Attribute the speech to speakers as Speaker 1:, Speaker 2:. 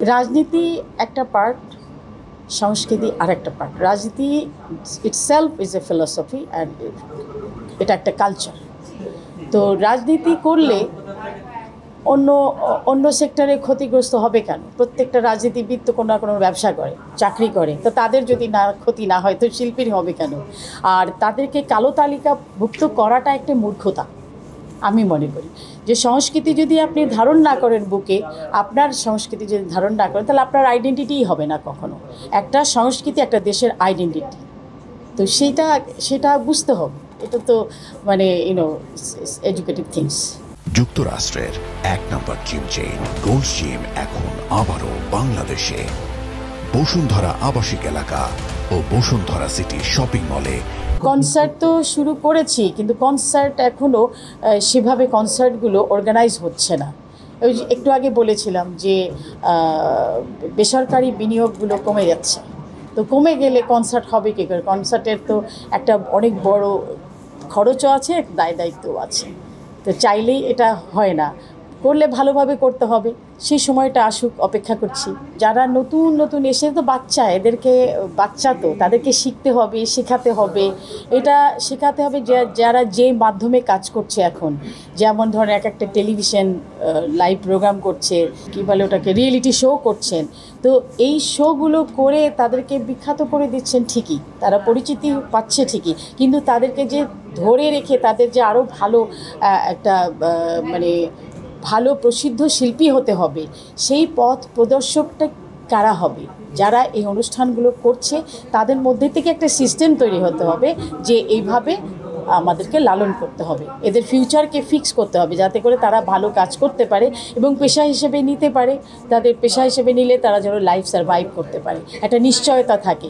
Speaker 1: রাজনীতি একটা পার্ট, সংস্কৃতি আরেকটা পার্ট। রাজনীতি itself is a philosophy and এটা একটা কালচার। তো রাজনীতি করলে অন্য অন্য সেক্টরে ক্ষতিগ্রস্ত হবে কেন? প্রত্যেকটা রাজনীতিবিদ তো কোনো না কোনো ব্যবসা করে, চাকরি করে, তো তাদের যদি না ক্ষতি না হয় তো শিল্পীর হবে কেন? আর তাদেরকে কালো তালিকাভুক্ত করাটা একটা মূর্খতা আমি মনে করি। যে সংস্কৃতি যদি আপনি ধারণ না করেন বুকে, আপনার সংস্কৃতি যদি ধারণ না করেন তাহলে আপনার আইডেন্টিটিই হবে না কখনো। একটা সংস্কৃতি একটা দেশের আইডেন্টিটি, তো সেটা বুঝতে হবে। এটা তো মানে এডুকেটিভ থিংস।
Speaker 2: যুক্তরাষ্ট্রের এক নম্বর জিম চেইন গোল্ডস জিম এখন আবারও বাংলাদেশে বসুন্ধরা আবাসিক এলাকা ও বসুন্ধরা সিটি শপিং মলে।
Speaker 1: কনসার্ট তো শুরু করেছি, কিন্তু কনসার্ট এখনও সেভাবে কনসার্টগুলো অর্গানাইজ হচ্ছে না। ওই একটু আগে বলেছিলাম যে বেসরকারি বিনিয়োগগুলো কমে যাচ্ছে, তো কমে গেলে কনসার্ট হবে কী করে? কনসার্টের তো একটা অনেক বড় খরচও আছে, দায়িত্বও আছে, তো চাইলেই এটা হয় না। করলে ভালোভাবে করতে হবে, সেই সময়টা আসুক, অপেক্ষা করছি। যারা নতুন নতুন এসে তো বাচ্চা তো তাদেরকে শিখতে হবে, শেখাতে হবে। এটা শেখাতে হবে যারা যে মাধ্যমে কাজ করছে এখন, যেমন ধরেন একটা টেলিভিশন লাইভ প্রোগ্রাম করছে, কী বলে ওটাকে, রিয়েলিটি শো করছেন। তো এই শোগুলো করে তাদেরকে বিখ্যাত করে দিচ্ছেন ঠিকই, তারা পরিচিতি পাচ্ছে ঠিকই, কিন্তু তাদেরকে যে ধরে রেখে তাদের যে আরও ভালো একটা মানে ভালো প্রসিদ্ধ শিল্পী হতে হবে, সেই পথ প্রদর্শকটা কারা হবে? যারা এই অনুষ্ঠানগুলো করছে তাদের মধ্যে থেকে একটা সিস্টেম তৈরি হতে হবে যে এইভাবে আমাদেরকে লালন করতে হবে, এদের ফিউচারকে ফিক্স করতে হবে, যাতে করে তারা ভালো কাজ করতে পারে এবং পেশা হিসেবে নিতে পারে। তাদের পেশা হিসেবে নিলে তারা যেন লাইফ সার্ভাইভ করতে পারে, একটা নিশ্চয়তা থাকে।